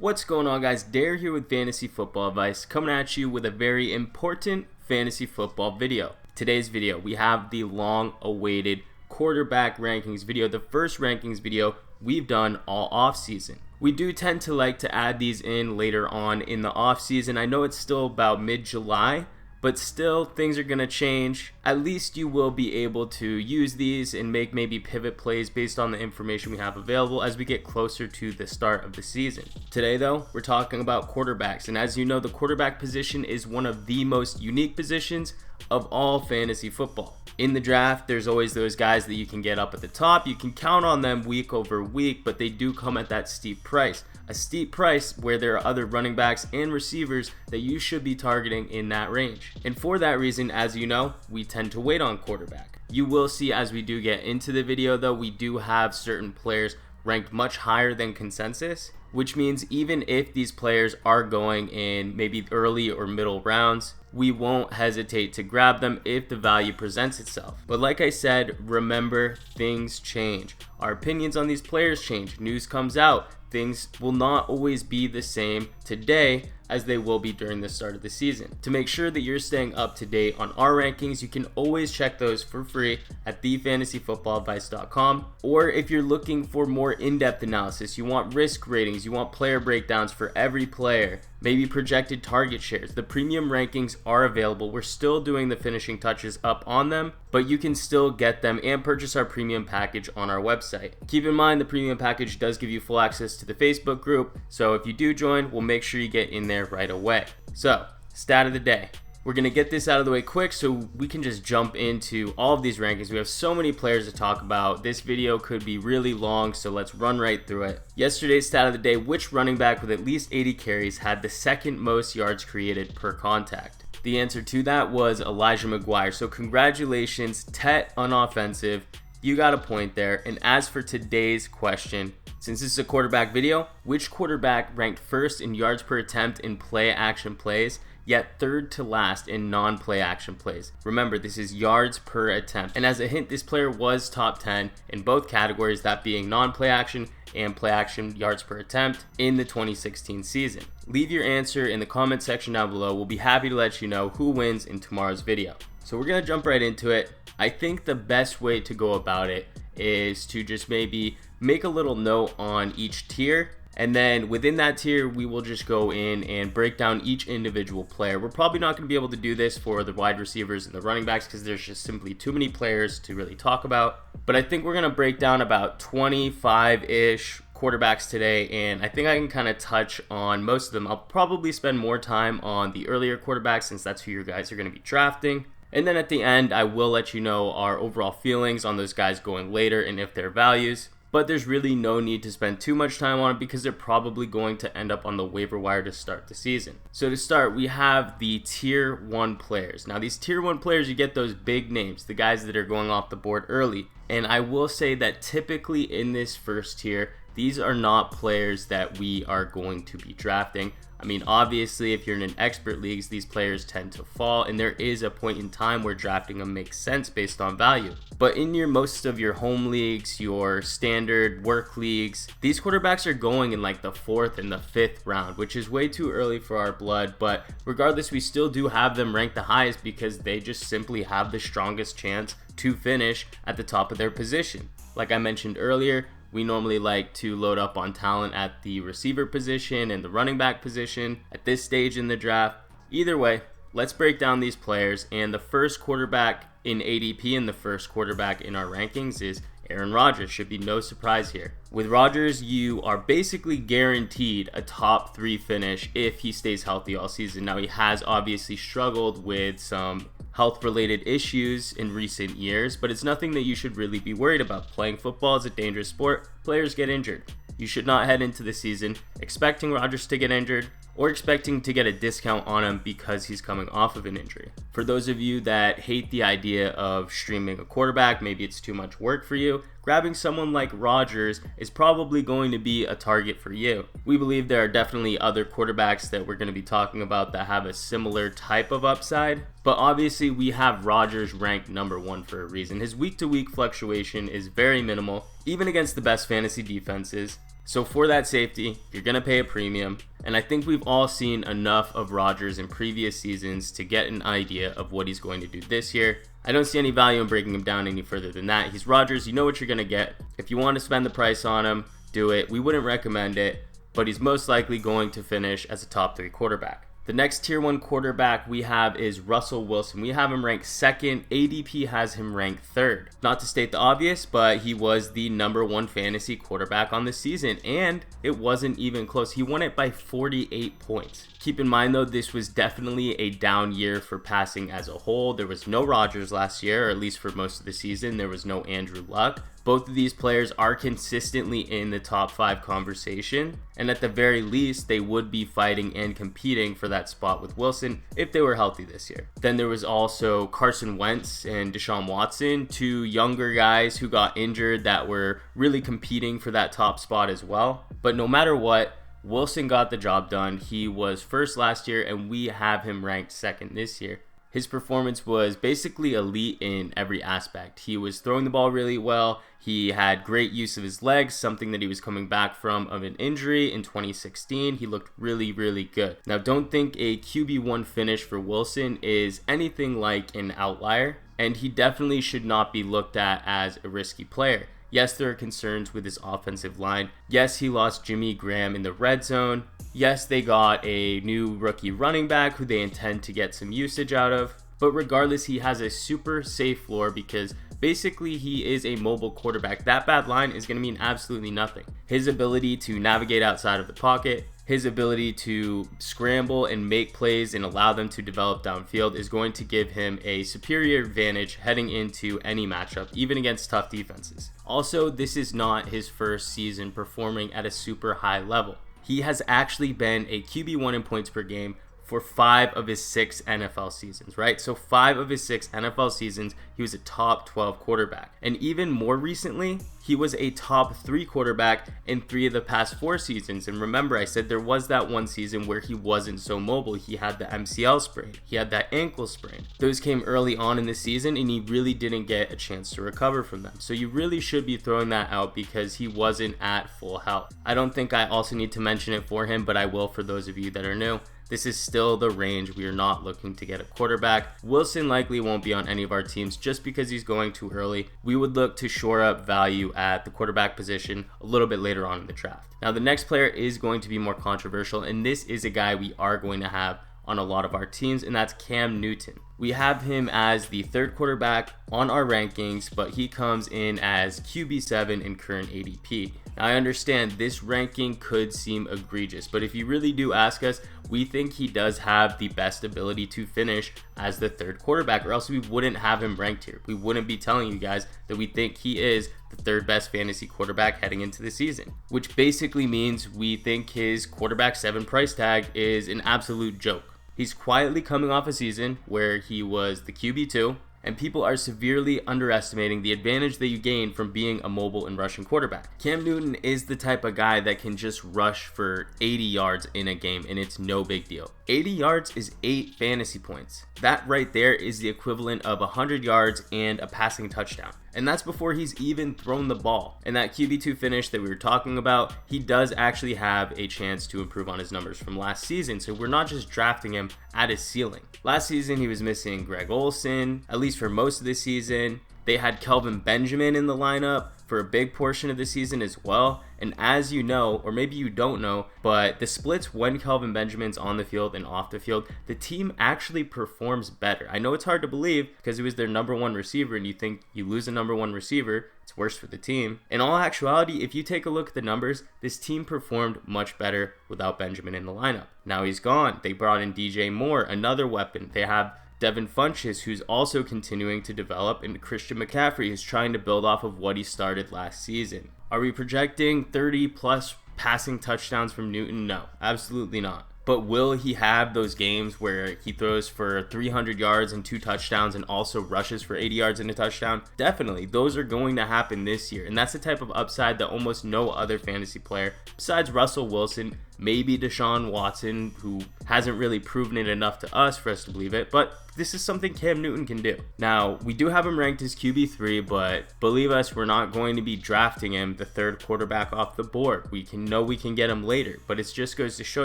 What's going on, guys? Dare here with Fantasy Football Advice, coming at you with a very important fantasy football video. Today's video, we have the long-awaited quarterback rankings video, the first rankings video we've done all offseason. We do tend to like to add these in later on in the offseason. I know it's still about mid-July, but still, things are going to change. At least you will be able to use these and make maybe pivot plays based on the information we have available as we get closer to the start of the season. Today, though, we're talking about quarterbacks. And as you know, the quarterback position is one of the most unique positions of all fantasy football. In the draft, there's always those guys that you can get up at the top. You can count on them week over week, but they do come at that steep price. A steep price where there are other running backs and receivers that you should be targeting in that range. And for that reason, as you know, we tend to wait on quarterback. You will see as we do get into the video, though, we do have certain players ranked much higher than consensus, which means even if these players are going in maybe early or middle rounds, we won't hesitate to grab them if the value presents itself. But like I said, remember, things change. Our opinions on these players change. News comes out. Things will not always be the same today as they will be during the start of the season. To make sure that you're staying up to date on our rankings, you can always check those for free at thefantasyfootballadvice.com. Or if you're looking for more in-depth analysis, you want risk ratings, you want player breakdowns for every player, maybe projected target shares, the premium rankings are available. We're still doing the finishing touches up on them, but you can still get them and purchase our premium package on our website. Keep in mind, the premium package does give you full access to the Facebook group, so if you do join, we'll make sure you get in there right away. So, stat of the day. We're going to get this out of the way quick so we can just jump into all of these rankings. We have so many players to talk about. This video could be really long, so let's run right through it. Yesterday's stat of the day: which running back with at least 80 carries had the second most yards created per contact? The answer to that was Elijah McGuire. So congratulations, Tet Unoffensive. You got a point there. And as for today's question, since this is a quarterback video, which quarterback ranked first in yards per attempt in play action plays, yet third to last in non-play action plays? Remember, this is yards per attempt. And as a hint, this player was top 10 in both categories, that being non-play action and play action yards per attempt in the 2016 season. Leave your answer in the comment section down below. We'll be happy to let you know who wins in tomorrow's video. So we're going to jump right into it. I think the best way to go about it is to just maybe make a little note on each tier, and then within that tier we will just go in and break down each individual player. We're probably not going to be able to do this for the wide receivers and the running backs because there's just simply too many players to really talk about, but I think we're going to break down about 25-ish quarterbacks today, and I think I can kind of touch on most of them. I'll probably spend more time on the earlier quarterbacks since that's who you guys are going to be drafting. And then at the end, I will let you know our overall feelings on those guys going later and if their values. But there's really no need to spend too much time on it because they're probably going to end up on the waiver wire to start the season. So to start, we have the tier 1 players. Now these tier 1 players, you get those big names, the guys that are going off the board early. And I will say that typically in this first tier, these are not players that we are going to be drafting. I mean, obviously, if you're in an expert leagues, these players tend to fall, and there is a point in time where drafting them makes sense based on value. But in most of your home leagues, your standard work leagues, these quarterbacks are going in like the 4th and the 5th round, which is way too early for our blood. But regardless, we still do have them ranked the highest because they just simply have the strongest chance to finish at the top of their position. Like I mentioned earlier, we normally like to load up on talent at the receiver position and the running back position at this stage in the draft. Either way, let's break down these players. And the first quarterback in ADP and the first quarterback in our rankings is Aaron Rodgers. Should be no surprise here. With Rodgers, you are basically guaranteed a top 3 finish if he stays healthy all season. Now, he has obviously struggled with some health-related issues in recent years, but it's nothing that you should really be worried about. Playing football is a dangerous sport. Players get injured. You should not head into the season expecting Rodgers to get injured or expecting to get a discount on him because he's coming off of an injury. For those of you that hate the idea of streaming a quarterback, maybe it's too much work for you, grabbing someone like Rodgers is probably going to be a target for you. We believe there are definitely other quarterbacks that we're going to be talking about that have a similar type of upside, but obviously we have Rodgers ranked number 1 for a reason. His week-to-week fluctuation is very minimal, even against the best fantasy defenses. So for that safety, you're going to pay a premium. And I think we've all seen enough of Rodgers in previous seasons to get an idea of what he's going to do this year. I don't see any value in breaking him down any further than that. He's Rodgers. You know what you're going to get. If you want to spend the price on him, do it. We wouldn't recommend it, but he's most likely going to finish as a top 3 quarterback. The next tier 1 quarterback we have is Russell Wilson. We have him ranked 2nd. ADP has him ranked 3rd. Not to state the obvious, but he was the number 1 fantasy quarterback on the season, and it wasn't even close. He won it by 48 points. Keep in mind though, this was definitely a down year for passing as a whole. There was no Rodgers last year, or at least for most of the season. There was no Andrew Luck. Both of these players are consistently in the top 5 conversation, and at the very least, they would be fighting and competing for that spot with Wilson if they were healthy this year. Then there was also Carson Wentz and Deshaun Watson, 2 younger guys who got injured that were really competing for that top spot as well. But no matter what, Wilson got the job done. He was 1st last year, and we have him ranked 2nd this year. His performance was basically elite in every aspect. He was throwing the ball really well. He had great use of his legs, something that he was coming back from of an injury in 2016. He looked really, really good. Now, don't think a QB1 finish for Wilson is anything like an outlier, and he definitely should not be looked at as a risky player. Yes, there are concerns with his offensive line. Yes, he lost Jimmy Graham in the red zone. Yes, they got a new rookie running back who they intend to get some usage out of. But regardless, he has a super safe floor because basically he is a mobile quarterback. That bad line is going to mean absolutely nothing. His ability to navigate outside of the pocket, his ability to scramble and make plays and allow them to develop downfield is going to give him a superior advantage heading into any matchup, even against tough defenses. Also, this is not his first season performing at a super high level. He has actually been a QB1 in points per game for 5 of his 6 NFL seasons, right? So 5 of his 6 NFL seasons, he was a top 12 quarterback. And even more recently, he was a top 3 quarterback in 3 of the past 4 seasons. And remember, I said there was that one season where he wasn't so mobile. He had the MCL sprain. He had that ankle sprain. Those came early on in the season, and he really didn't get a chance to recover from them. So you really should be throwing that out because he wasn't at full health. I don't think I also need to mention it for him, but I will for those of you that are new. This is still the range. We are not looking to get a quarterback. Wilson likely won't be on any of our teams just because he's going too early. We would look to shore up value at the quarterback position a little bit later on in the draft. Now, the next player is going to be more controversial, and this is a guy we are going to have on a lot of our teams, and that's Cam Newton. We have him as the 3rd quarterback on our rankings, but he comes in as QB7 in current ADP. Now, I understand this ranking could seem egregious, but if you really do ask us, we think he does have the best ability to finish as the 3rd quarterback, or else we wouldn't have him ranked here. We wouldn't be telling you guys that we think he is the 3rd best fantasy quarterback heading into the season, which basically means we think his quarterback 7 price tag is an absolute joke. He's quietly coming off a season where he was the QB2, and people are severely underestimating the advantage that you gain from being a mobile and rushing quarterback. Cam Newton is the type of guy that can just rush for 80 yards in a game, and it's no big deal. 80 yards is 8 fantasy points. That right there is the equivalent of 100 yards and a passing touchdown. And that's before he's even thrown the ball. And that QB2 finish that we were talking about, he does actually have a chance to improve on his numbers from last season. So we're not just drafting him at his ceiling. Last season, he was missing Greg Olsen, at least for most of the season. They had Kelvin Benjamin in the lineup for a big portion of the season as well. And as you know, or maybe you don't know, but the splits when Kelvin Benjamin's on the field and off the field, the team actually performs better. I know it's hard to believe because he was their number 1 receiver, and you think you lose a number 1 receiver, it's worse for the team. In all actuality, if you take a look at the numbers, this team performed much better without Benjamin in the lineup. Now he's gone. They brought in DJ Moore, another weapon. They have Devin Funchess, who's also continuing to develop, and Christian McCaffrey, who's trying to build off of what he started last season. Are we projecting 30 plus passing touchdowns from Newton? No, absolutely not. But will he have those games where he throws for 300 yards and 2 touchdowns and also rushes for 80 yards and a touchdown? Definitely. Those are going to happen this year. And that's the type of upside that almost no other fantasy player, besides Russell Wilson, maybe Deshaun Watson, who hasn't really proven it enough to us for us to believe it, but this is something Cam Newton can do. Now, we do have him ranked as QB3, but believe us, we're not going to be drafting him the third quarterback off the board. We can get him later, but it just goes to show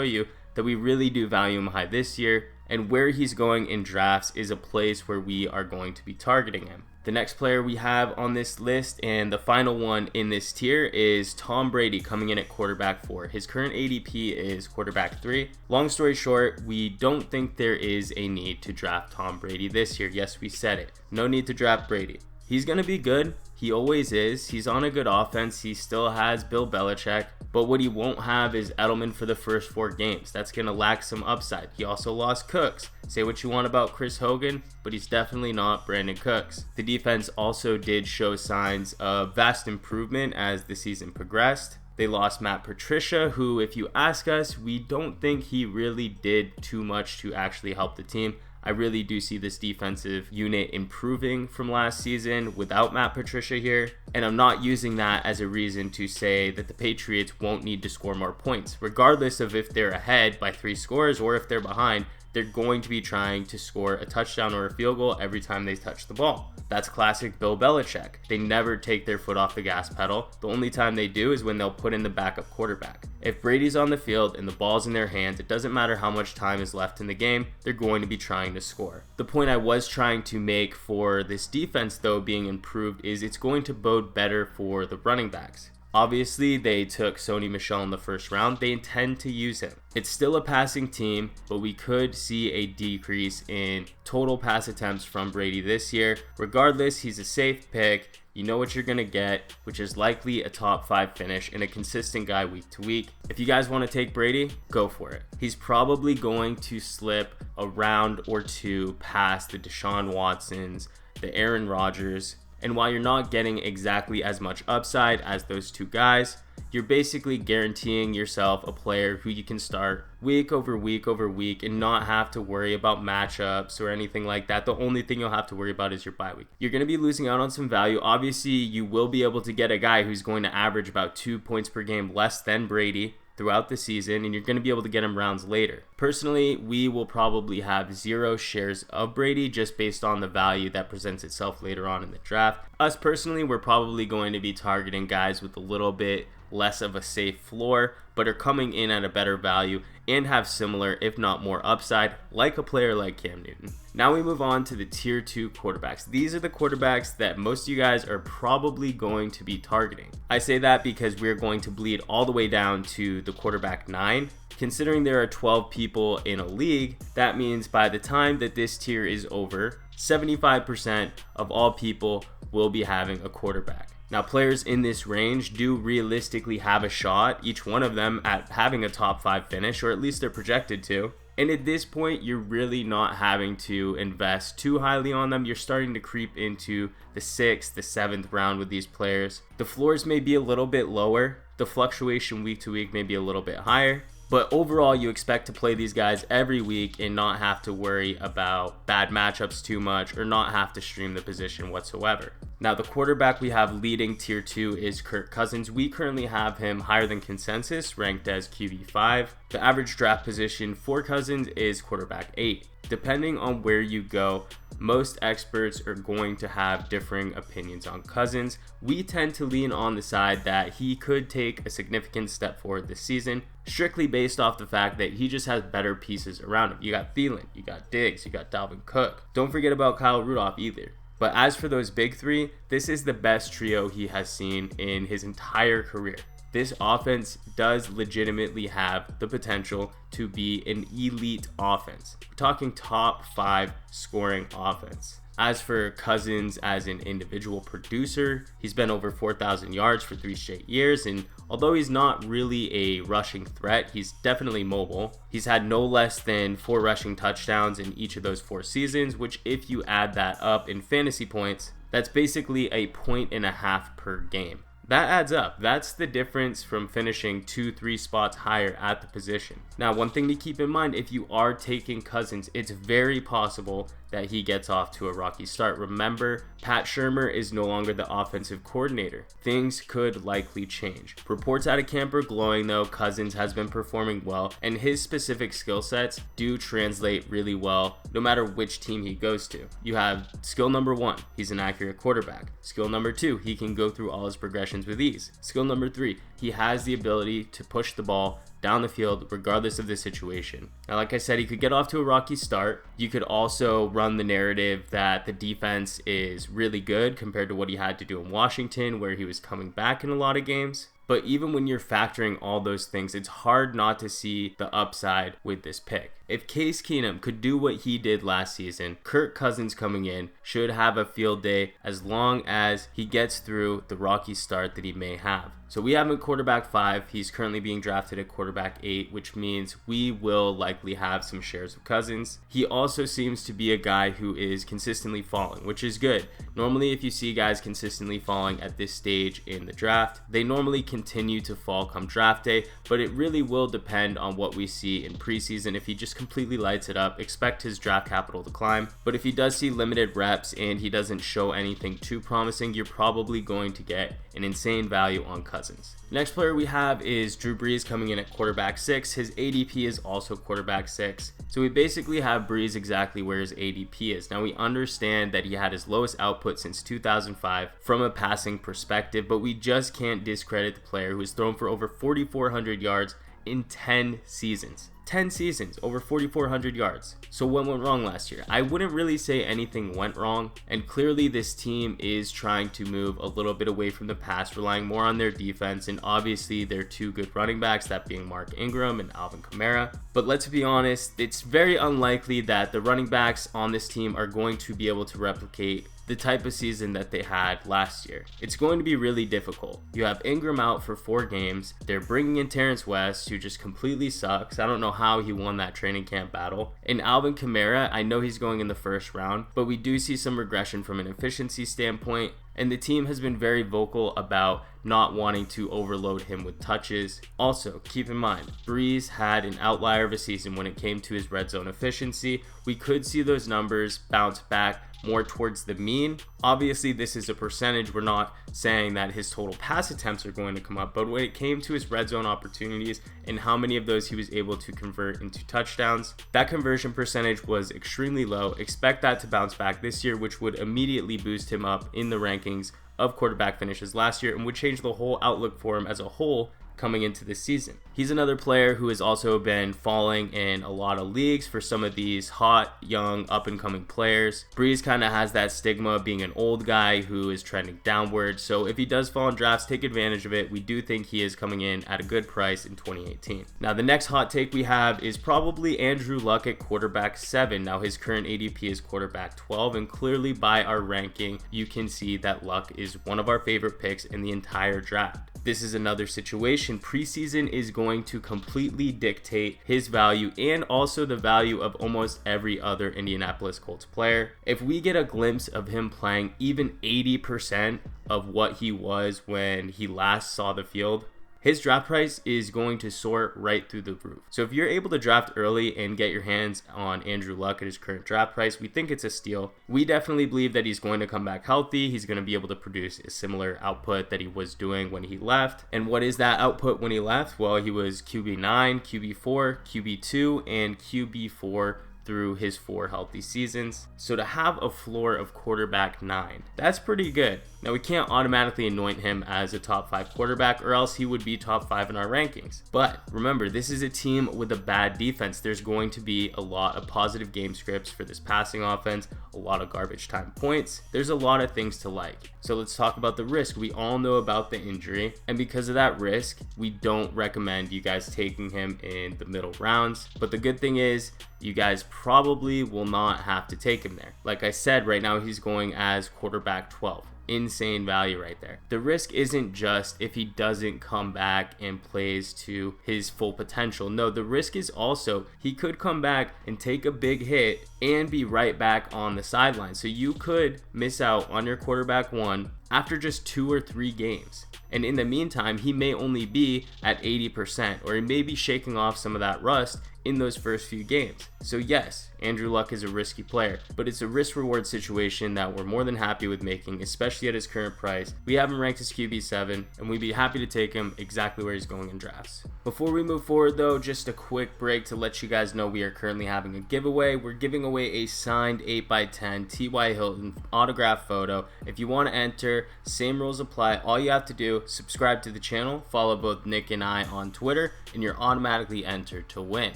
you that we really do value him high this year, and where he's going in drafts is a place where we are going to be targeting him. The next player we have on this list, and the final one in this tier, is Tom Brady, coming in at quarterback 4. His current ADP is quarterback 3. Long story short, we don't think there is a need to draft Tom Brady this year. Yes, we said it. No need to draft Brady. He's going to be good. He always is. He's on a good offense. He still has Bill Belichick. But what he won't have is Edelman for the first 4 games. That's going to lack some upside. He also lost Cooks. Say what you want about Chris Hogan, but he's definitely not Brandon Cooks. The defense also did show signs of vast improvement as the season progressed. They lost Matt Patricia, who, if you ask us, we don't think he really did too much to actually help the team. I really do see this defensive unit improving from last season without Matt Patricia here. And I'm not using that as a reason to say that the Patriots won't need to score more points. Regardless of if they're ahead by 3 scores or if they're behind, they're going to be trying to score a touchdown or a field goal every time they touch the ball. That's classic Bill Belichick. They never take their foot off the gas pedal. The only time they do is when they'll put in the backup quarterback. If Brady's on the field and the ball's in their hands, it doesn't matter how much time is left in the game, they're going to be trying to score. The point I was trying to make for this defense, though, being improved is it's going to bode better for the running backs. Obviously, they took Sony Michel in the first round. They intend to use him. It's still a passing team, but we could see a decrease in total pass attempts from Brady this year. Regardless, he's a safe pick. You know what you're going to get, which is likely a top 5 finish and a consistent guy week to week. If you guys want to take Brady, go for it. He's probably going to slip a round or 2 past the Deshaun Watsons, the Aaron Rodgers. And while you're not getting exactly as much upside as those 2 guys, you're basically guaranteeing yourself a player who you can start week over week over week and not have to worry about matchups or anything like that. The only thing you'll have to worry about is your bye week. You're going to be losing out on some value. Obviously, you will be able to get a guy who's going to average about 2 points per game less than Brady throughout the season, and you're going to be able to get him rounds later. Personally, we will probably have 0 shares of Brady just based on the value that presents itself later on in the draft. Us personally, we're probably going to be targeting guys with a little bit less of a safe floor, but are coming in at a better value and have similar, if not more, upside, like a player like Cam Newton. Now we move on to the tier 2 quarterbacks. These are the quarterbacks that most of you guys are probably going to be targeting. I say that because we're going to bleed all the way down to the quarterback 9. Considering there are 12 people in a league, that means by the time that this tier is over, 75% of all people will be having a quarterback. Now, players in this range do realistically have a shot, each one of them, at having a top 5 finish, or at least they're projected to. And at this point, you're really not having to invest too highly on them. You're starting to creep into the 6th, the 7th round with these players. The floors may be a little bit lower. The fluctuation week to week may be a little bit higher. But overall, you expect to play these guys every week and not have to worry about bad matchups too much or not have to stream the position whatsoever. Now, the quarterback we have leading tier 2 is Kirk Cousins. We currently have him higher than consensus, ranked as QB5. The average draft position for Cousins is quarterback 8. Depending on where you go, most experts are going to have differing opinions on Cousins. We tend to lean on the side that he could take a significant step forward this season, strictly based off the fact that he just has better pieces around him. You got Thielen, you got Diggs, you got Dalvin Cook. Don't forget about Kyle Rudolph either. But as for those big 3, this is the best trio he has seen in his entire career. This offense does legitimately have the potential to be an elite offense. We're talking top 5 scoring offense. As for Cousins as an individual producer, he's been over 4,000 yards for 3 straight years, and although he's not really a rushing threat, he's definitely mobile. He's had no less than 4 rushing touchdowns in each of those 4 seasons, which if you add that up in fantasy points, that's basically a 1.5 points per game. That adds up. That's the difference from finishing 2-3 spots higher at the position. Now, one thing to keep in mind, if you are taking Cousins, it's very possible that he gets off to a rocky start. Remember, Pat Shurmur is no longer the offensive coordinator. Things could likely change. Reports out of camp are glowing though. Cousins has been performing well, and his specific skill sets do translate really well no matter which team he goes to. You have skill number 1, he's an accurate quarterback. Skill number 2, he can go through all his progressions with ease. Skill number 3, he has the ability to push the ball down the field regardless of the situation. Now, like I said, he could get off to a rocky start. You could also run the narrative that the defense is really good compared to what he had to do in Washington, where he was coming back in a lot of games. But even when you're factoring all those things, it's hard not to see the upside with this pick. If Case Keenum could do what he did last season, Kirk Cousins coming in should have a field day as long as he gets through the rocky start that he may have. So we have him at quarterback 5. He's currently being drafted at quarterback 8, which means we will likely have some shares of Cousins. He also seems to be a guy who is consistently falling, which is good. Normally, if you see guys consistently falling at this stage in the draft, they normally continue to fall come draft day, but it really will depend on what we see in preseason. If he just completely lights it up, expect his draft capital to climb. But if he does see limited reps and he doesn't show anything too promising, you're probably going to get an insane value on Cousins. Next player we have is Drew Brees coming in at quarterback 6. His ADP is also quarterback 6. So we basically have Brees exactly where his ADP is. Now we understand that he had his lowest output since 2005 from a passing perspective, but we just can't discredit the player who has thrown for over 4,400 yards in 10 seasons. 10 seasons, over 4,400 yards. So what went wrong last year? I wouldn't really say anything went wrong, and clearly this team is trying to move a little bit away from the pass, relying more on their defense, and obviously their 2 good running backs, that being Mark Ingram and Alvin Kamara. But let's be honest, it's very unlikely that the running backs on this team are going to be able to replicate the type of season that they had last year. It's going to be really difficult. You have Ingram out for 4 games. They're bringing in Terrence West, who just completely sucks. I don't know how he won that training camp battle. And Alvin Kamara, I know he's going in the first round, but we do see some regression from an efficiency standpoint. And the team has been very vocal about not wanting to overload him with touches. Also, keep in mind, Brees had an outlier of a season when it came to his red zone efficiency. We could see those numbers bounce back more towards the mean. Obviously, this is a percentage. We're not saying that his total pass attempts are going to come up, but when it came to his red zone opportunities and how many of those he was able to convert into touchdowns, that conversion percentage was extremely low. Expect that to bounce back this year, which would immediately boost him up in the rankings of quarterback finishes last year and would change the whole outlook for him as a whole coming into this season. He's another player who has also been falling in a lot of leagues for some of these hot, young, up-and-coming players. Brees kind of has that stigma of being an old guy who is trending downward, so if he does fall in drafts, take advantage of it. We do think he is coming in at a good price in 2018. Now, the next hot take we have is probably Andrew Luck at quarterback 7. Now, his current ADP is quarterback 12, and clearly by our ranking, you can see that Luck is one of our favorite picks in the entire draft. This is another situation. Preseason is going to completely dictate his value and also the value of almost every other Indianapolis Colts player. If we get a glimpse of him playing even 80% of what he was when he last saw the field, his draft price is going to soar right through the roof. So if you're able to draft early and get your hands on Andrew Luck at his current draft price, we think it's a steal. We definitely believe that he's going to come back healthy. He's going to be able to produce a similar output that he was doing when he left. And what is that output when he left? Well, he was QB9, QB4, QB2, and QB4 through his 4 healthy seasons. So to have a floor of quarterback 9, that's pretty good. Now, we can't automatically anoint him as a top 5 quarterback, or else he would be top 5 in our rankings. But remember, this is a team with a bad defense. There's going to be a lot of positive game scripts for this passing offense, a lot of garbage time points. There's a lot of things to like. So let's talk about the risk. We all know about the injury, and because of that risk, we don't recommend you guys taking him in the middle rounds. But the good thing is, you guys probably will not have to take him there. Like I said, right now he's going as quarterback 12. Insane value right there. The risk isn't just if he doesn't come back and plays to his full potential. No, the risk is also he could come back and take a big hit and be right back on the sideline. So you could miss out on your quarterback 1 after just 2 or 3 games. And in the meantime, he may only be at 80%, or he may be shaking off some of that rust in those first few games. So yes, Andrew Luck is a risky player, but it's a risk-reward situation that we're more than happy with making, especially at his current price. We have him ranked as QB7, and we'd be happy to take him exactly where he's going in drafts. Before we move forward though, just a quick break to let you guys know we are currently having a giveaway. We're giving away a signed 8x10 T.Y. Hilton autograph photo. If you want to enter, same rules apply. All you have to do, subscribe to the channel, follow both Nick and I on Twitter, and you're automatically entered to win.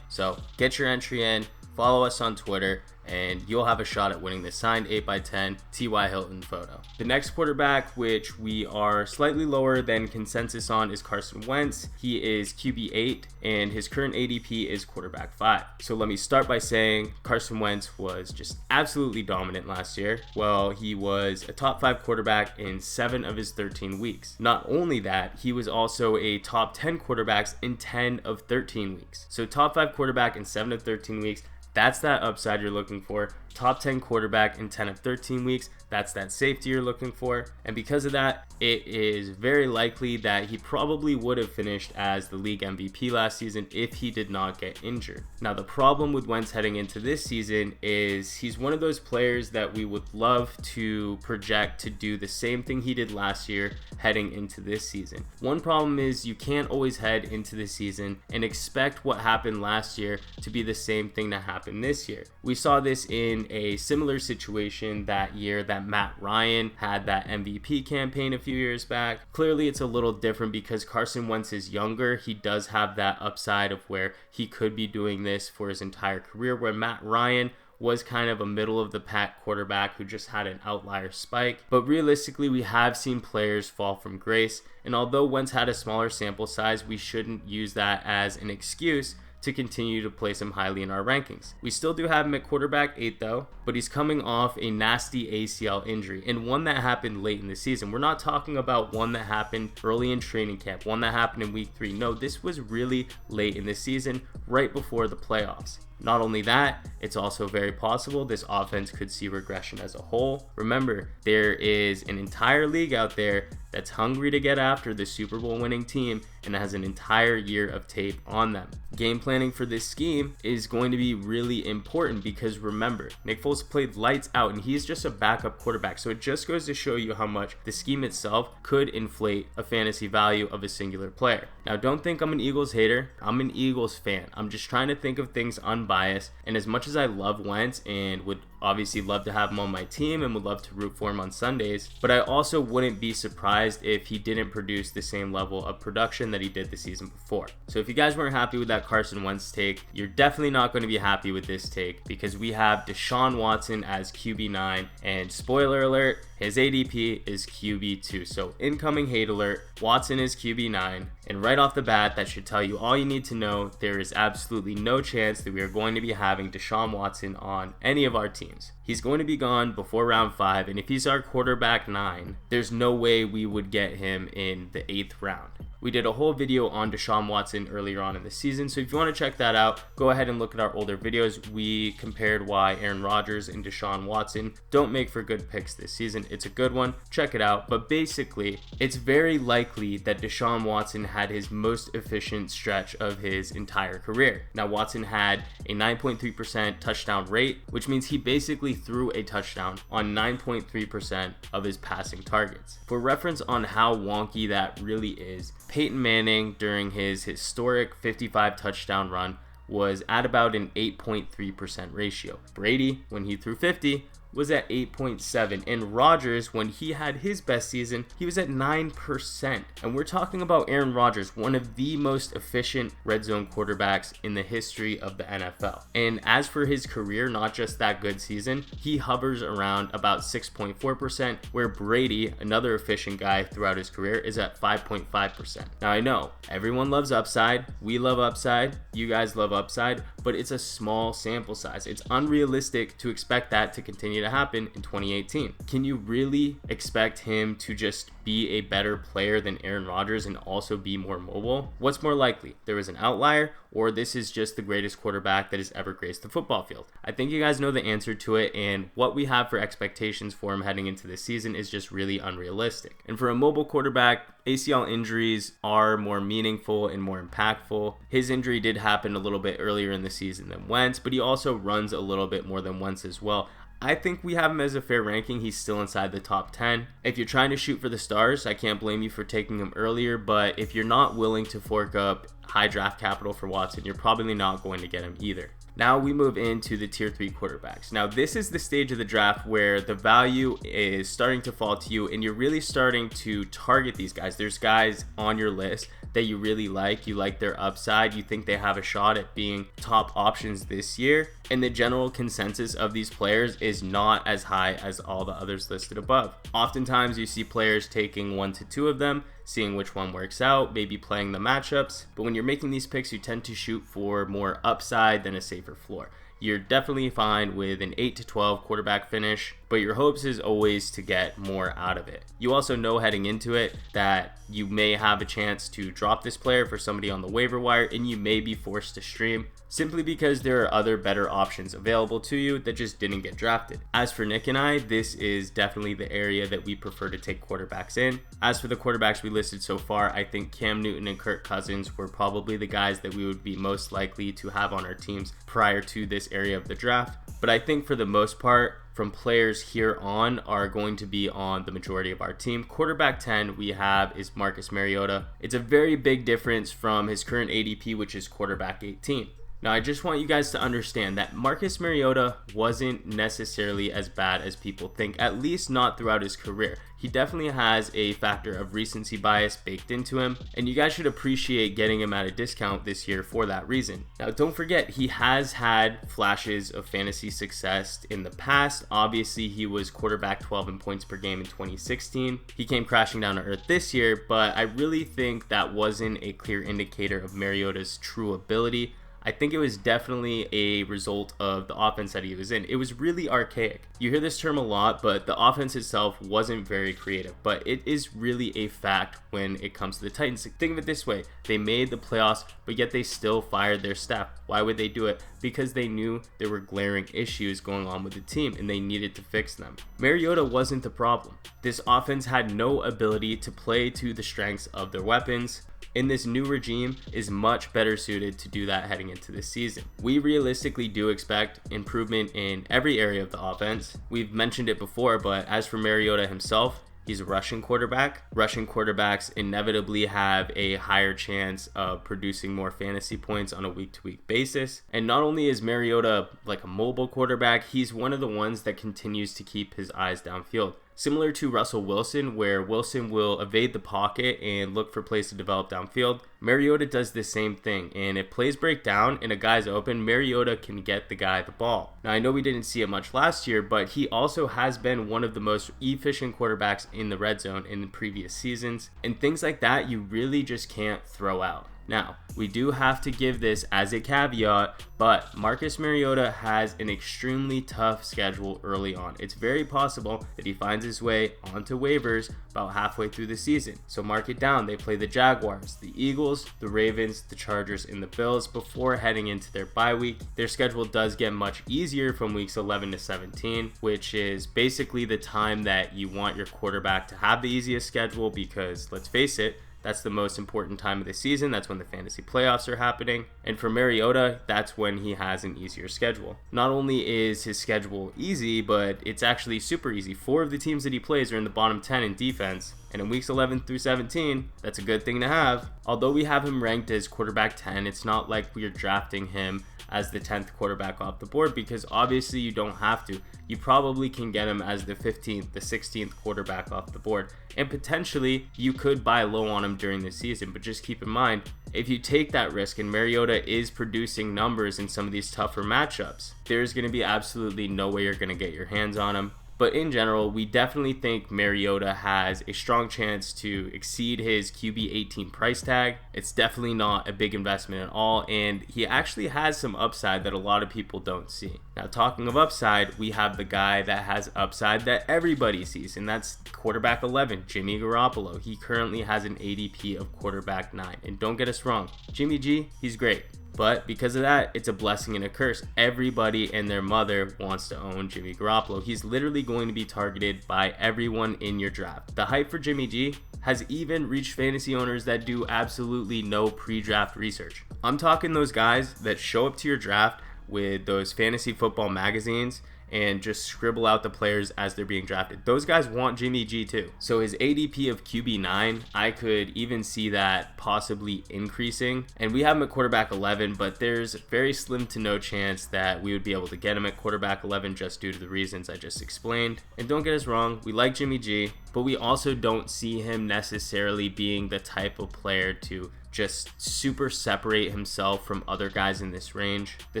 So get your entry in, follow us on Twitter, and you'll have a shot at winning the signed 8x10 T.Y. Hilton photo. The next quarterback, which we are slightly lower than consensus on, is Carson Wentz. He is QB8, and his current ADP is quarterback 5. So let me start by saying Carson Wentz was just absolutely dominant last year. Well, he was a top 5 quarterback in 7 of his 13 weeks. Not only that, he was also a top 10 quarterbacks in 10 of 13 weeks. So top 5 quarterback in 7 of 13 weeks. That's that upside you're looking for. Top 10 quarterback in 10 of 13 weeks. That's that safety you're looking for. And because of that, it is very likely that he probably would have finished as the league MVP last season if he did not get injured. Now, the problem with Wentz heading into this season is he's one of those players that we would love to project to do the same thing he did last year heading into this season. One problem is you can't always head into the season and expect what happened last year to be the same thing that happened this year. We saw this in a similar situation that year that Matt Ryan had that MVP campaign a few years back. Clearly it's a little different because Carson Wentz is younger. He does have that upside of where he could be doing this for his entire career, where Matt Ryan was kind of a middle of the pack quarterback who just had an outlier spike. But realistically, we have seen players fall from grace, and although Wentz had a smaller sample size, we shouldn't use that as an excuse to continue to place him highly in our rankings. We still do have him at quarterback 8 though, but he's coming off a nasty ACL injury, and one that happened late in the season. We're not talking about one that happened early in training camp, one that happened in week 3. No, this was really late in the season, right before the playoffs. Not only that, it's also very possible this offense could see regression as a whole. Remember, there is an entire league out there that's hungry to get after the Super Bowl winning team and has an entire year of tape on them. Game planning for this scheme is going to be really important because remember, Nick Foles played lights out and he's just a backup quarterback. So it just goes to show you how much the scheme itself could inflate a fantasy value of a singular player. Now, don't think I'm an Eagles hater. I'm an Eagles fan. I'm just trying to think of things unbiased. And as much as I love Wentz and would obviously love to have him on my team and would love to root for him on Sundays, but I also wouldn't be surprised if he didn't produce the same level of production that he did the season before. So if you guys weren't happy with that Carson Wentz take, you're definitely not going to be happy with this take because we have Deshaun Watson as QB9, and spoiler alert, his ADP is QB2. So incoming hate alert, Watson is QB9. And right off the bat, that should tell you all you need to know. There is absolutely no chance that we are going to be having Deshaun Watson on any of our teams. He's going to be gone before round 5, and if he's our quarterback 9, there's no way we would get him in the 8th round. We did a whole video on Deshaun Watson earlier on in the season, so if you want to check that out, go ahead and look at our older videos. We compared why Aaron Rodgers and Deshaun Watson don't make for good picks this season. It's a good one. Check it out. But basically, it's very likely that Deshaun Watson had his most efficient stretch of his entire career. Now, Watson had a 9.3% touchdown rate, which means he basically threw a touchdown on 9.3% of his passing targets. For reference on how wonky that really is, Peyton Manning, during his historic 55 touchdown run, was at about an 8.3% ratio. Brady, when he threw 50, was at 8.7, and Rodgers, when he had his best season, he was at 9%. And we're talking about Aaron Rodgers, one of the most efficient red zone quarterbacks in the history of the NFL. And as for his career, not just that good season, he hovers around about 6.4%, where Brady, another efficient guy throughout his career, is at 5.5%. Now I know everyone loves upside, we love upside, you guys love upside, but it's a small sample size. It's unrealistic to expect that to continue to happen in 2018. Can you really expect him to just be a better player than Aaron Rodgers and also be more mobile? What's more likely? There was an outlier, or this is just the greatest quarterback that has ever graced the football field? I think you guys know the answer to it, and what we have for expectations for him heading into this season is just really unrealistic. And for a mobile quarterback, ACL injuries are more meaningful and more impactful. His injury did happen a little bit earlier in the season than Wentz, but he also runs a little bit more than Wentz as well. I think we have him as a fair ranking. He's still inside the top 10. If you're trying to shoot for the stars, I can't blame you for taking him earlier, but if you're not willing to fork up high draft capital for Watson, you're probably not going to get him either. Now we move into the tier 3 quarterbacks. Now this is the stage of the draft where the value is starting to fall to you and you're really starting to target these guys. There's guys on your list that you really like. You like their upside. You think they have a shot at being top options this year. And the general consensus of these players is not as high as all the others listed above. Oftentimes you see players taking 1 to 2 of them, seeing which one works out, maybe playing the matchups. But when you're making these picks, you tend to shoot for more upside than a safer floor. You're definitely fine with an 8 to 12 quarterback finish, but your hopes is always to get more out of it. You also know heading into it that you may have a chance to drop this player for somebody on the waiver wire, and you may be forced to stream simply because there are other better options available to you that just didn't get drafted. As for Nick and I, this is definitely the area that we prefer to take quarterbacks in. As for the quarterbacks we listed so far, I think Cam Newton and Kirk Cousins were probably the guys that we would be most likely to have on our teams prior to this area of the draft. But I think for the most part, from players here on are going to be on the majority of our team. Quarterback 10 we have is Marcus Mariota. It's a very big difference from his current ADP, which is quarterback 18. Now, I just want you guys to understand that Marcus Mariota wasn't necessarily as bad as people think, at least not throughout his career. He definitely has a factor of recency bias baked into him, and you guys should appreciate getting him at a discount this year for that reason. Now, don't forget, he has had flashes of fantasy success in the past. Obviously, he was quarterback 12 in points per game in 2016. He came crashing down to earth this year, but I really think that wasn't a clear indicator of Mariota's true ability. I think it was definitely a result of the offense that he was in. It was really archaic. You hear this term a lot, but the offense itself wasn't very creative. But it is really a fact when it comes to the Titans. Think of it this way. They made the playoffs, but yet they still fired their staff. Why would they do it? Because they knew there were glaring issues going on with the team and they needed to fix them. Mariota wasn't the problem. This offense had no ability to play to the strengths of their weapons. And this new regime is much better suited to do that heading into this season. We realistically do expect improvement in every area of the offense. We've mentioned it before, but as for Mariota himself, he's a rushing quarterback. Rushing quarterbacks inevitably have a higher chance of producing more fantasy points on a week-to-week basis. And not only is Mariota like a mobile quarterback, he's one of the ones that continues to keep his eyes downfield. Similar to Russell Wilson, where Wilson will evade the pocket and look for plays to develop downfield, Mariota does the same thing. And if plays break down and a guy's open, Mariota can get the guy the ball. Now, I know we didn't see it much last year, but he also has been one of the most efficient quarterbacks in the red zone in the previous seasons. And things like that, you really just can't throw out. Now, we do have to give this as a caveat, but Marcus Mariota has an extremely tough schedule early on. It's very possible that he finds his way onto waivers about halfway through the season. So mark it down. They play the Jaguars, the Eagles, the Ravens, the Chargers, and the Bills before heading into their bye week. Their schedule does get much easier from weeks 11 to 17, which is basically the time that you want your quarterback to have the easiest schedule because, let's face it, that's the most important time of the season. That's when the fantasy playoffs are happening. And for Mariota, that's when he has an easier schedule. Not only is his schedule easy, but it's actually super easy. 4 of the teams that he plays are in the bottom 10 in defense. And in weeks 11 through 17, that's a good thing to have. Although we have him ranked as quarterback 10, it's not like we're drafting him as the 10th quarterback off the board because obviously you don't have to. You probably can get him as the 15th, the 16th quarterback off the board. And potentially you could buy low on him during the season, but just keep in mind, if you take that risk and Mariota is producing numbers in some of these tougher matchups, there's going to be absolutely no way you're going to get your hands on him. But in general, we definitely think Mariota has a strong chance to exceed his QB 18 price tag. It's definitely not a big investment at all, and he actually has some upside that a lot of people don't see. Now, talking of upside, we have the guy that has upside that everybody sees, and that's quarterback 11, Jimmy Garoppolo. He currently has an ADP of quarterback 9. And don't get us wrong, Jimmy G, he's great. But because of that, it's a blessing and a curse. Everybody and their mother wants to own Jimmy Garoppolo. He's literally going to be targeted by everyone in your draft. The hype for Jimmy G has even reached fantasy owners that do absolutely no pre-draft research. I'm talking those guys that show up to your draft with those fantasy football magazines and just scribble out the players as they're being drafted. Those guys want Jimmy G too. So his ADP of QB9, I could even see that possibly increasing. And we have him at quarterback 11, but there's very slim to no chance that we would be able to get him at quarterback 11 just due to the reasons I just explained. And don't get us wrong, we like Jimmy G, but we also don't see him necessarily being the type of player to just super separate himself from other guys in this range. The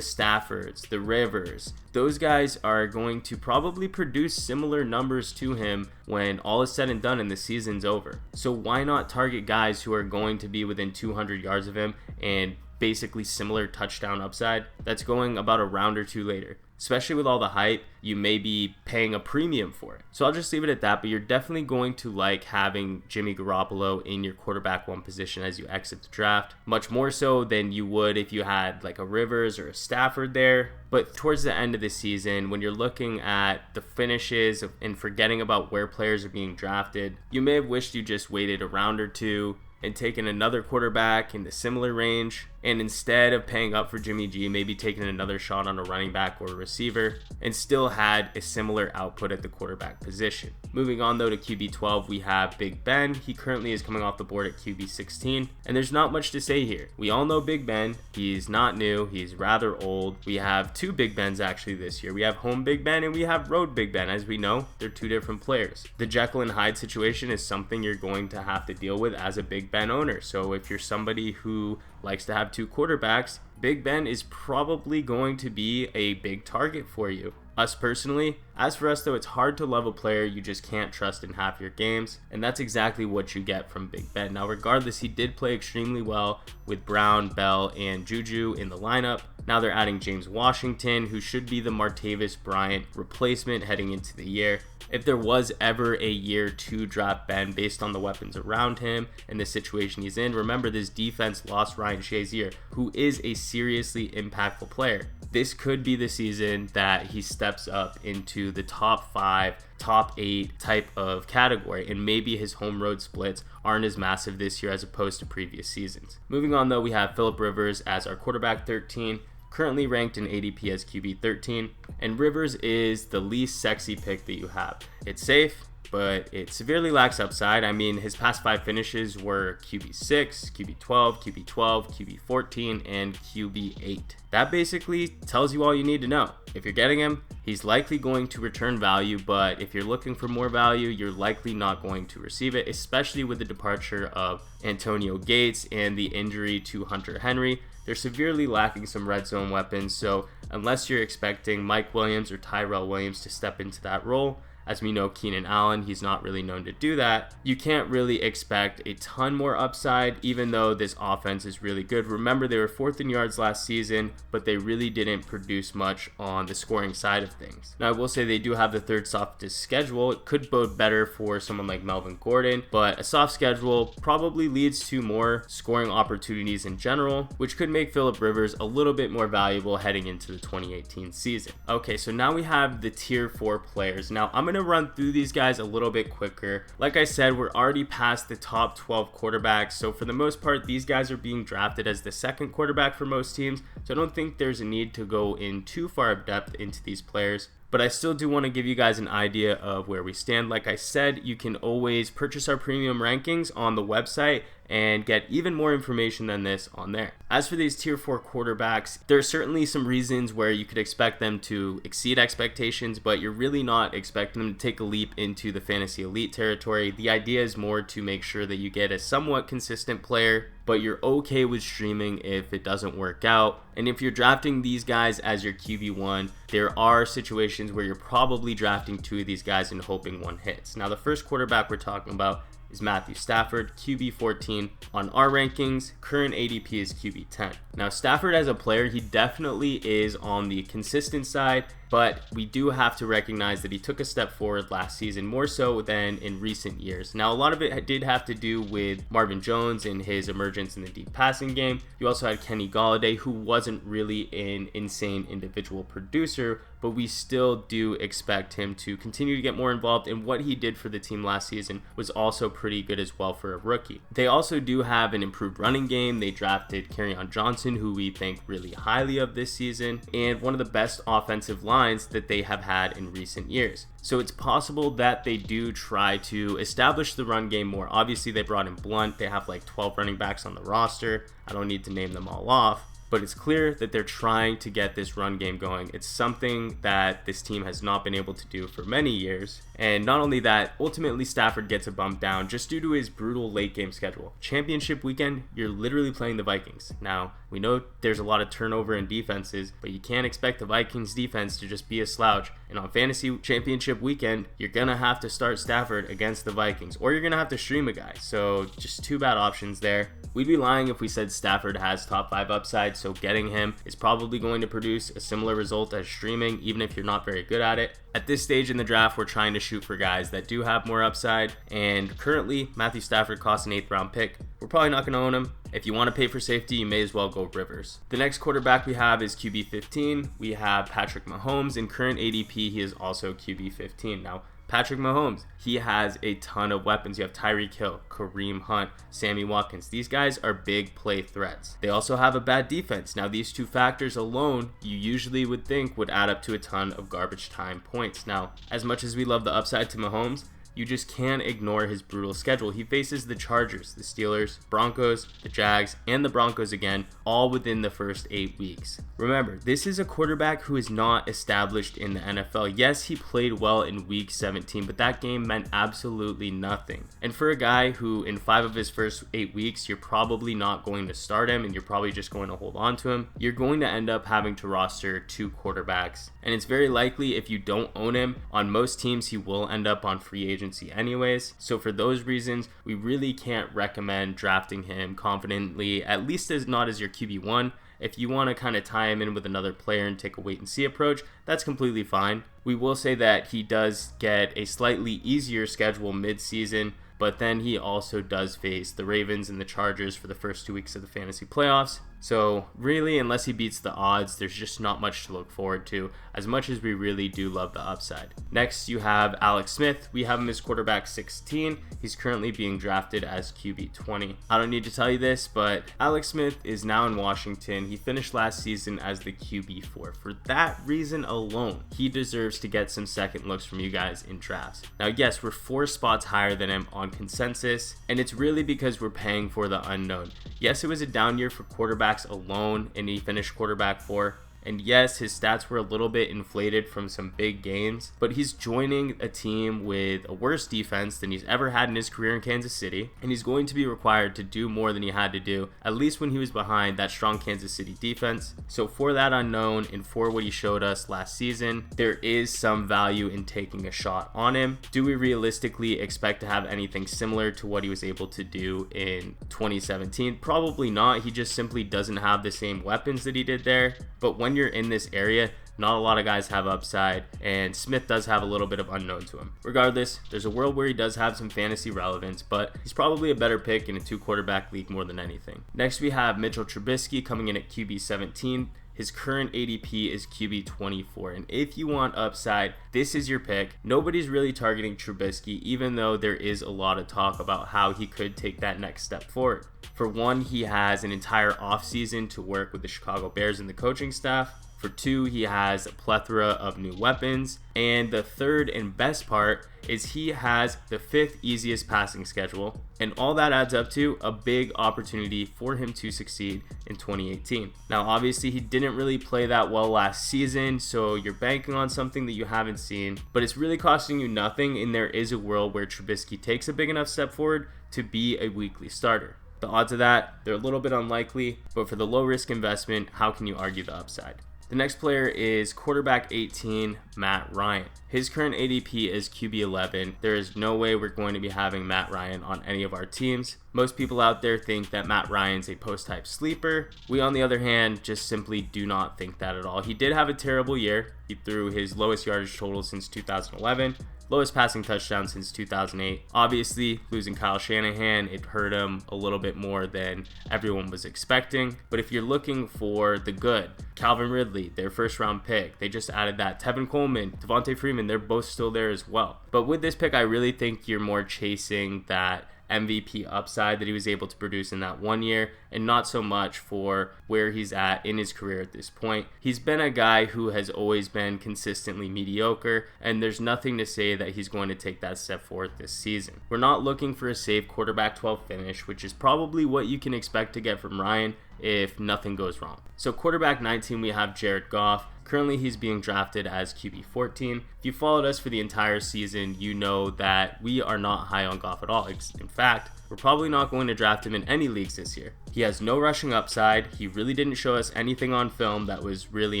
Staffords, the Rivers, those guys are going to probably produce similar numbers to him when all is said and done and the season's over. So why not target guys who are going to be within 200 yards of him and basically similar touchdown upside that's going about a round or two later? Especially with all the hype, you may be paying a premium for it. So I'll just leave it at that, but you're definitely going to like having Jimmy Garoppolo in your quarterback 1 position as you exit the draft, much more so than you would if you had like a Rivers or a Stafford there. But towards the end of the season, when you're looking at the finishes and forgetting about where players are being drafted, you may have wished you just waited a round or two and taken another quarterback in the similar range, and instead of paying up for Jimmy G, maybe taking another shot on a running back or a receiver, and still had a similar output at the quarterback position. Moving on though to QB 12, we have Big Ben. He currently is coming off the board at QB 16, and there's not much to say here. We all know Big Ben. He's not new. He's rather old. We have 2 Big Bens actually this year. We have home Big Ben and we have road Big Ben. As we know, they're 2 different players. The Jekyll and Hyde situation is something you're going to have to deal with as a Big Ben owner. So if you're somebody who likes to have 2 quarterbacks, Big Ben is probably going to be a big target for you. Us personally, as for us though, it's hard to love a player you just can't trust in half your games, and that's exactly what you get from Big Ben. Now regardless, he did play extremely well with Brown, Bell, and Juju in the lineup. Now they're adding James Washington, who should be the Martavis Bryant replacement heading into the year. If there was ever a year to drop Ben based on the weapons around him and the situation he's in, remember this defense lost Ryan Shazier, who is a seriously impactful player. This could be the season that he steps up into the top 5, top 8 type of category, and maybe his home road splits aren't as massive this year as opposed to previous seasons. Moving on though, we have Phillip Rivers as our quarterback 13. Currently ranked in ADP as QB 13, and Rivers is the least sexy pick that you have. It's safe, but it severely lacks upside. I mean, his past 5 finishes were QB 6, QB 12, QB 12, QB 14, and QB 8. That basically tells you all you need to know. If you're getting him, he's likely going to return value, but if you're looking for more value, you're likely not going to receive it, especially with the departure of Antonio Gates and the injury to Hunter Henry. They're severely lacking some red zone weapons, so unless you're expecting Mike Williams or Tyrell Williams to step into that role, as we know Keenan Allen, he's not really known to do that, you can't really expect a ton more upside, even though this offense is really good. Remember, they were 4th in yards last season, but they really didn't produce much on the scoring side of things. Now, I will say they do have the 3rd softest schedule. It could bode better for someone like Melvin Gordon, but a soft schedule probably leads to more scoring opportunities in general, which could make Phillip Rivers a little bit more valuable heading into the 2018 season. Okay, so now we have the tier 4 players. Now, I'm going to run through these guys a little bit quicker. Like I said, we're already past the top 12 quarterbacks, so for the most part, these guys are being drafted as the 2nd quarterback for most teams, so I don't think there's a need to go in too far of depth into these players. But I still do want to give you guys an idea of where we stand. Like I said, you can always purchase our premium rankings on the website and get even more information than this on there. As for these tier 4 quarterbacks, there are certainly some reasons where you could expect them to exceed expectations, but you're really not expecting them to take a leap into the fantasy elite territory. The idea is more to make sure that you get a somewhat consistent player, but you're okay with streaming if it doesn't work out. And if you're drafting these guys as your QB1, there are situations where you're probably drafting 2 of these guys and hoping one hits. Now, the first quarterback we're talking about is Matthew Stafford, QB 14 on our rankings. Current ADP is QB 10. Now, Stafford as a player, he definitely is on the consistent side, but we do have to recognize that he took a step forward last season, more so than in recent years. Now, a lot of it did have to do with Marvin Jones and his emergence in the deep passing game. You also had Kenny Golladay, who wasn't really an insane individual producer, but we still do expect him to continue to get more involved, and what he did for the team last season was also pretty good as well for a rookie. They also do have an improved running game. They drafted Kerryon Johnson, who we think really highly of this season, and one of the best offensive lines that they have had in recent years. So it's possible that they do try to establish the run game more. Obviously, they brought in Blunt. They have like 12 running backs on the roster. I don't need to name them all off, but it's clear that they're trying to get this run game going. It's something that this team has not been able to do for many years. And not only that, ultimately Stafford gets a bump down just due to his brutal late game schedule. Championship weekend, you're literally playing the Vikings. Now, we know there's a lot of turnover in defenses, but you can't expect the Vikings defense to just be a slouch. And on fantasy championship weekend, you're going to have to start Stafford against the Vikings, or you're going to have to stream a guy. So just 2 bad options there. We'd be lying if we said Stafford has top 5 upside, so getting him is probably going to produce a similar result as streaming, even if you're not very good at it. At this stage in the draft, we're trying to shoot for guys that do have more upside, and currently, Matthew Stafford costs an 8th round pick. We're probably not going to own him. If you want to pay for safety, you may as well go Rivers. The next quarterback we have is QB 15. We have Patrick Mahomes. In current ADP, he is also QB 15. Now, Patrick Mahomes, he has a ton of weapons. You have Tyreek Hill, Kareem Hunt, Sammy Watkins. These guys are big play threats. They also have a bad defense. Now, these 2 factors alone, you usually would think would add up to a ton of garbage time points. Now, as much as we love the upside to Mahomes, you just can't ignore his brutal schedule. He faces the Chargers, the Steelers, Broncos, the Jags, and the Broncos again, all within the first 8 weeks. Remember, this is a quarterback who is not established in the NFL. Yes, he played well in week 17, but that game meant absolutely nothing. And for a guy who in 5 of his first 8 weeks, you're probably not going to start him and you're probably just going to hold on to him, you're going to end up having to roster 2 quarterbacks. And it's very likely if you don't own him, on most teams he will end up on free agency anyways. So for those reasons, we really can't recommend drafting him confidently, at least as not as your QB1. If you want to kind of tie him in with another player and take a wait and see approach, that's completely fine. We will say that he does get a slightly easier schedule mid-season, but then he also does face the Ravens and the Chargers for the first 2 weeks of the fantasy playoffs. So really, unless he beats the odds, there's just not much to look forward to, as much as we really do love the upside. Next, you have Alex Smith. We have him as quarterback 16. He's currently being drafted as QB 20. I don't need to tell you this, but Alex Smith is now in Washington. He finished last season as the QB 4. For that reason alone, he deserves to get some second looks from you guys in drafts. Now, yes, we're 4 spots higher than him on consensus, and it's really because we're paying for the unknown. Yes, it was a down year for quarterbacks alone, and he finished quarterback 4. And yes, his stats were a little bit inflated from some big games, but he's joining a team with a worse defense than he's ever had in his career in Kansas City, and he's going to be required to do more than he had to do, at least when he was behind that strong Kansas City defense. So for that unknown and for what he showed us last season, there is some value in taking a shot on him. Do we realistically expect to have anything similar to what he was able to do in 2017? Probably not. He just simply doesn't have the same weapons that he did there. But when you're in this area, not a lot of guys have upside, and Smith does have a little bit of unknown to him. Regardless, there's a world where he does have some fantasy relevance, but he's probably a better pick in a 2 quarterback league more than anything. Next, we have Mitchell Trubisky coming in at QB 17. His current ADP is QB 24, and if you want upside, this is your pick. Nobody's really targeting Trubisky, even though there is a lot of talk about how he could take that next step forward. For one, he has an entire offseason to work with the Chicago Bears and the coaching staff. For 2, he has a plethora of new weapons. And the third and best part is he has the 5th easiest passing schedule. And all that adds up to a big opportunity for him to succeed in 2018. Now, obviously, he didn't really play that well last season, so you're banking on something that you haven't seen. But it's really costing you nothing, and there is a world where Trubisky takes a big enough step forward to be a weekly starter. The odds of that, they're a little bit unlikely, but for the low risk investment, how can you argue the upside? The next player is quarterback 18, Matt Ryan. His current ADP is QB 11. There is no way we're going to be having Matt Ryan on any of our teams. Most people out there think that Matt Ryan's a post-type sleeper. We, on the other hand, just simply do not think that at all. He did have a terrible year. He threw his lowest yardage total since 2011. Lowest passing touchdown since 2008. Obviously, losing Kyle Shanahan, it hurt him a little bit more than everyone was expecting. But if you're looking for the good, Calvin Ridley, their first round pick, they just added that. Tevin Coleman, Devontae Freeman, they're both still there as well. But with this pick, I really think you're more chasing that MVP upside that he was able to produce in that 1 year, and not so much for where he's at in his career at this point. He's been a guy who has always been consistently mediocre, and there's nothing to say that he's going to take that step forward this season. We're not looking for a safe quarterback 12 finish, which is probably what you can expect to get from Ryan if nothing goes wrong. So quarterback 19, we have Jared Goff. Currently, he's being drafted as QB 14. If you followed us for the entire season, you know that we are not high on Goff at all. In fact, we're probably not going to draft him in any leagues this year. He has no rushing upside. He really didn't show us anything on film that was really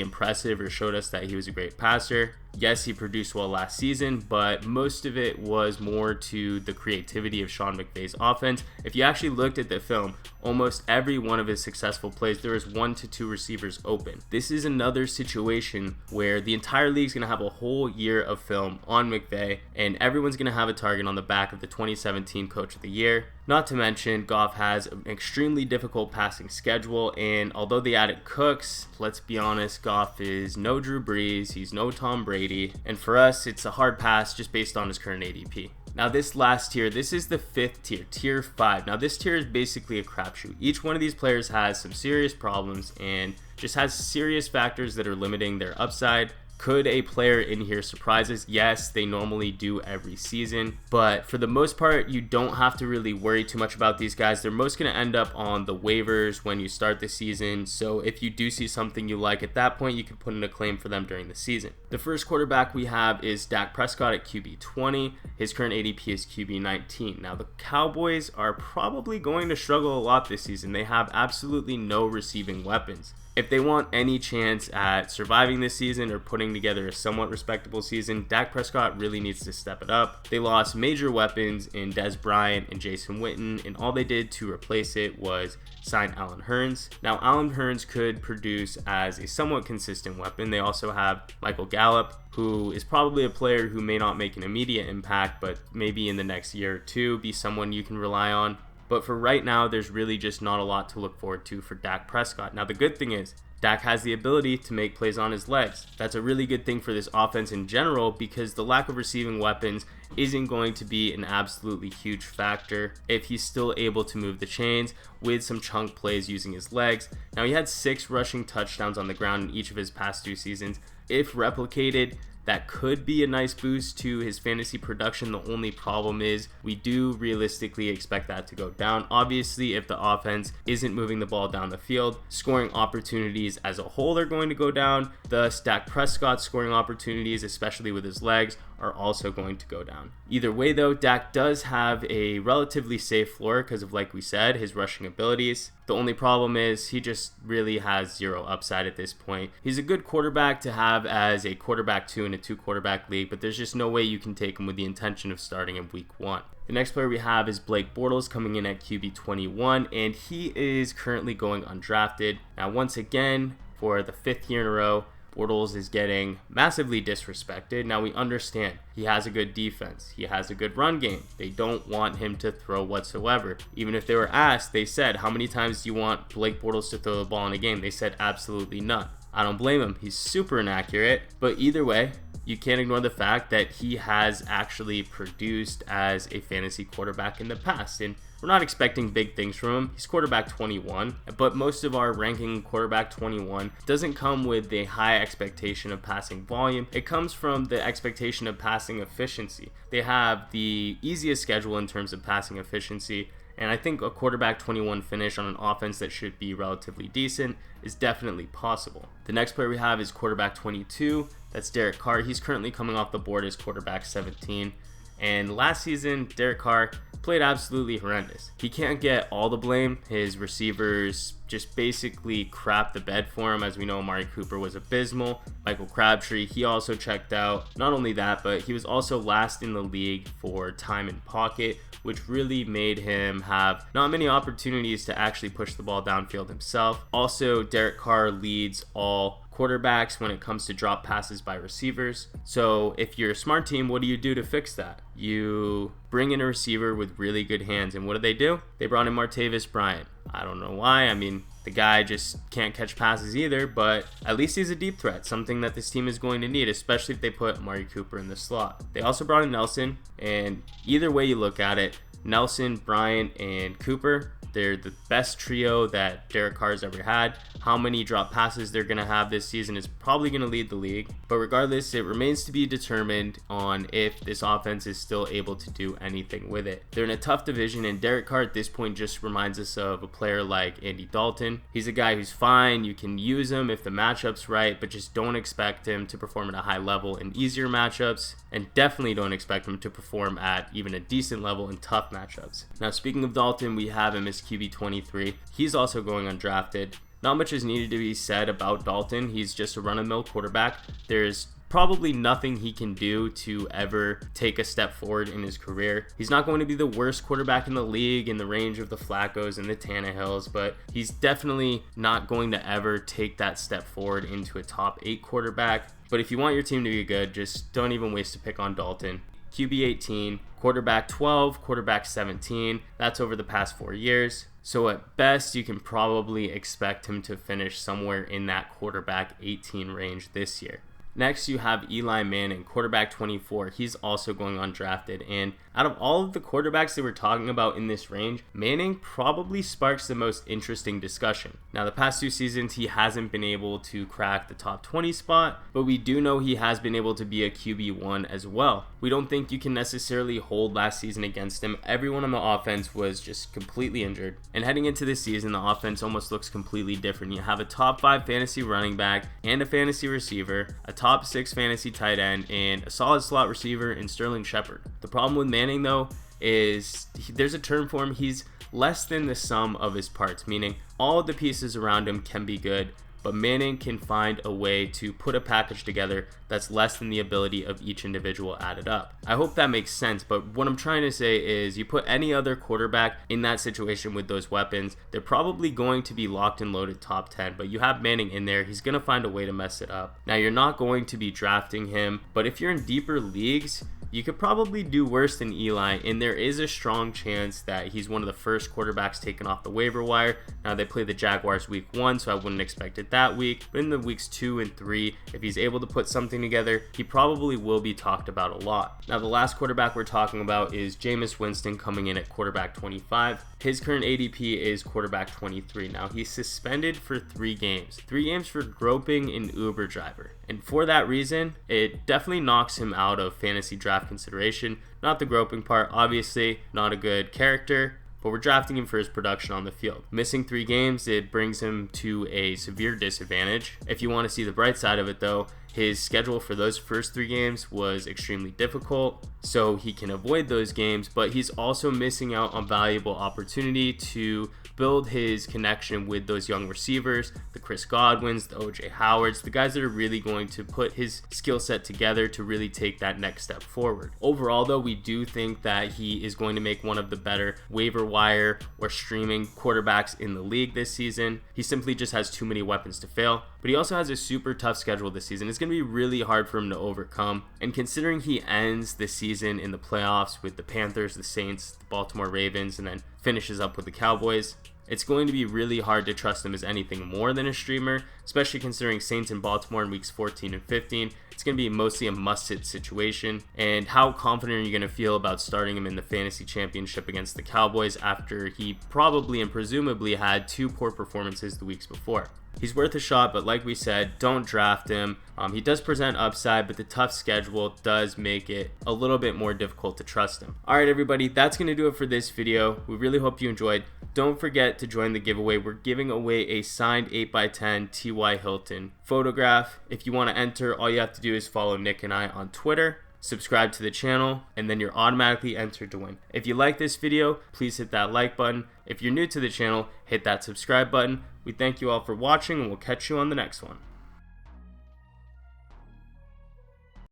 impressive or showed us that he was a great passer. Yes, he produced well last season, but most of it was more to the creativity of Sean McVay's offense. If you actually looked at the film, almost every one of his successful plays, there was 1 to 2 receivers open. This is another situation where the entire league is going to have a whole year of film on McVay, and everyone's going to have a target on the back of the 2017 Coach of the Year. Not to mention, Goff has an extremely difficult passing schedule, and although they added Cooks, let's be honest, Goff is no Drew Brees, he's no Tom Brady, and for us, it's a hard pass just based on his current ADP. Now this last tier, this is the 5th tier, tier 5. Now this tier is basically a crapshoot. Each one of these players has some serious problems and just has serious factors that are limiting their upside. Could a player in here surprise us? Yes, they normally do every season, but for the most part, you don't have to really worry too much about these guys. They're most going to end up on the waivers when you start the season, so if you do see something you like at that point, you can put in a claim for them during the season. The first quarterback we have is Dak Prescott at QB 20. His current ADP is QB 19. Now, the Cowboys are probably going to struggle a lot this season. They have absolutely no receiving weapons. If they want any chance at surviving this season or putting together a somewhat respectable season, Dak Prescott really needs to step it up. They lost major weapons in Dez Bryant and Jason Witten, and all they did to replace it was sign Allen Hurns. Now, Allen Hurns could produce as a somewhat consistent weapon. They also have Michael Gallup, who is probably a player who may not make an immediate impact, but maybe in the next year or two be someone you can rely on. But for right now, there's really just not a lot to look forward to for Dak Prescott. Now, the good thing is, Dak has the ability to make plays on his legs. That's a really good thing for this offense in general because the lack of receiving weapons isn't going to be an absolutely huge factor if he's still able to move the chains with some chunk plays using his legs. Now, he had 6 rushing touchdowns on the ground in each of his past 2 seasons. If replicated, that could be a nice boost to his fantasy production. The only problem is we do realistically expect that to go down. Obviously, if the offense isn't moving the ball down the field, scoring opportunities as a whole are going to go down. Thus, Dak Prescott's scoring opportunities, especially with his legs, are also going to go down. Either way though, Dak does have a relatively safe floor because of, like we said, his rushing abilities. The only problem is he just really has 0 upside at this point. He's a good quarterback to have as a quarterback 2 in a 2-quarterback league, but there's just no way you can take him with the intention of starting in week 1. The next player we have is Blake Bortles coming in at QB 21, and he is currently going undrafted. Now, once again, for the 5th year in a row, Bortles is getting massively disrespected. Now, we understand he has a good defense. He has a good run game. They don't want him to throw whatsoever. Even if they were asked, they said, how many times do you want Blake Bortles to throw the ball in a game? They said absolutely none. I don't blame him. He's super inaccurate. But either way, you can't ignore the fact that he has actually produced as a fantasy quarterback in the past. And we're not expecting big things from him. He's quarterback 21, but most of our ranking quarterback 21 doesn't come with a high expectation of passing volume. It comes from the expectation of passing efficiency. They have the easiest schedule in terms of passing efficiency, and I think a quarterback 21 finish on an offense that should be relatively decent is definitely possible. The next player we have is quarterback 22. That's Derek Carr. He's currently coming off the board as quarterback 17. And last season, Derek Carr played absolutely horrendous. He can't get all the blame. His receivers just basically crapped the bed for him. As we know, Amari Cooper was abysmal. Michael Crabtree, he also checked out. Not only that, but he was also last in the league for time in pocket, which really made him have not many opportunities to actually push the ball downfield himself. Also, Derek Carr leads all quarterbacks when it comes to drop passes by receivers. So if you're a smart team, what do you do to fix that? You bring in a receiver with really good hands. And what do? They brought in Martavis Bryant. I don't know why. I mean, the guy just can't catch passes either, but at least he's a deep threat, something that this team is going to need, especially if they put Amari Cooper in the slot. They also brought in Nelson, and either way you look at it, Nelson, Bryant, and Cooper, they're the best trio that Derek Carr's ever had. How many drop passes they're going to have this season is probably going to lead the league. But regardless, it remains to be determined on if this offense is still able to do anything with it. They're in a tough division, and Derek Carr at this point just reminds us of a player like Andy Dalton. He's a guy who's fine. You can use him if the matchup's right, but just don't expect him to perform at a high level in easier matchups, and definitely don't expect him to perform at even a decent level in tough matchups. Now, speaking of Dalton, we have him as QB 23. He's also going undrafted. Not much is needed to be said about Dalton. He's just a run-of-the-mill quarterback. There's probably nothing he can do to ever take a step forward in his career. He's not going to be the worst quarterback in the league in the range of the Flaccos and the Tannehills, but he's definitely not going to ever take that step forward into a top 8 quarterback. But if you want your team to be good, just don't even waste a pick on Dalton. QB 18, quarterback 12, quarterback 17. That's over the past 4 years. So at best, you can probably expect him to finish somewhere in that quarterback 18 range this year. Next, you have Eli Manning, quarterback 24. He's also going undrafted. And out of all of the quarterbacks that we're talking about in this range, Manning probably sparks the most interesting discussion. Now, the past 2 seasons, he hasn't been able to crack the top 20 spot, but we do know he has been able to be a QB1 as well. We don't think you can necessarily hold last season against him. Everyone on the offense was just completely injured. And heading into this season, the offense almost looks completely different. You have a top 5 fantasy running back and a fantasy receiver, a top 6 fantasy tight end, and a solid slot receiver in Sterling Shepard. The problem with Manning, though, is there's a term for him. He's less than the sum of his parts, meaning all of the pieces around him can be good, but Manning can find a way to put a package together that's less than the ability of each individual added up. I hope that makes sense, but what I'm trying to say is you put any other quarterback in that situation with those weapons, they're probably going to be locked and loaded top 10, but you have Manning in there, he's going to find a way to mess it up. Now, you're not going to be drafting him, but if you're in deeper leagues, you could probably do worse than Eli, and there is a strong chance that he's one of the first quarterbacks taken off the waiver wire. Now, they play the Jaguars week 1, so I wouldn't expect it that week, but in the weeks 2 and 3, if he's able to put something together, he probably will be talked about a lot. Now, the last quarterback we're talking about is Jameis Winston, coming in at quarterback 25. His current ADP is quarterback 23. Now, he's suspended for 3 games. 3 games for groping an Uber driver. And for that reason, it definitely knocks him out of fantasy draft consideration. Not the groping part, obviously, not a good character, but we're drafting him for his production on the field. Missing 3 games, it brings him to a severe disadvantage. If you want to see the bright side of it, though, his schedule for those first 3 games was extremely difficult, so he can avoid those games, but he's also missing out on valuable opportunity to build his connection with those young receivers, the Chris Godwins, the OJ Howards, the guys that are really going to put his skill set together to really take that next step forward. Overall, though, we do think that he is going to make one of the better waiver wire or streaming quarterbacks in the league this season. He simply just has too many weapons to fail, but he also has a super tough schedule this season. It's going to be really hard for him to overcome, and considering he ends the season in the playoffs with the Panthers, the Saints, the Baltimore Ravens, and then finishes up with the Cowboys, it's going to be really hard to trust him as anything more than a streamer, especially considering Saints and Baltimore in weeks 14 and 15. It's going to be mostly a must-sit situation. And how confident are you going to feel about starting him in the fantasy championship against the Cowboys after he probably and presumably had 2 poor performances the weeks before? He's worth a shot, but like we said, don't draft him. He does present upside, but the tough schedule does make it a little bit more difficult to trust him. Alright everybody, that's going to do it for this video. We really hope you enjoyed. Don't forget to join the giveaway. We're giving away a signed 8x10 T.Y. Hilton photograph. If you want to enter, all you have to do is follow Nick and I on Twitter, subscribe to the channel, and then you're automatically entered to win. If you like this video, please hit that like button. If you're new to the channel, hit that subscribe button. We thank you all for watching, and we'll catch you on the next one.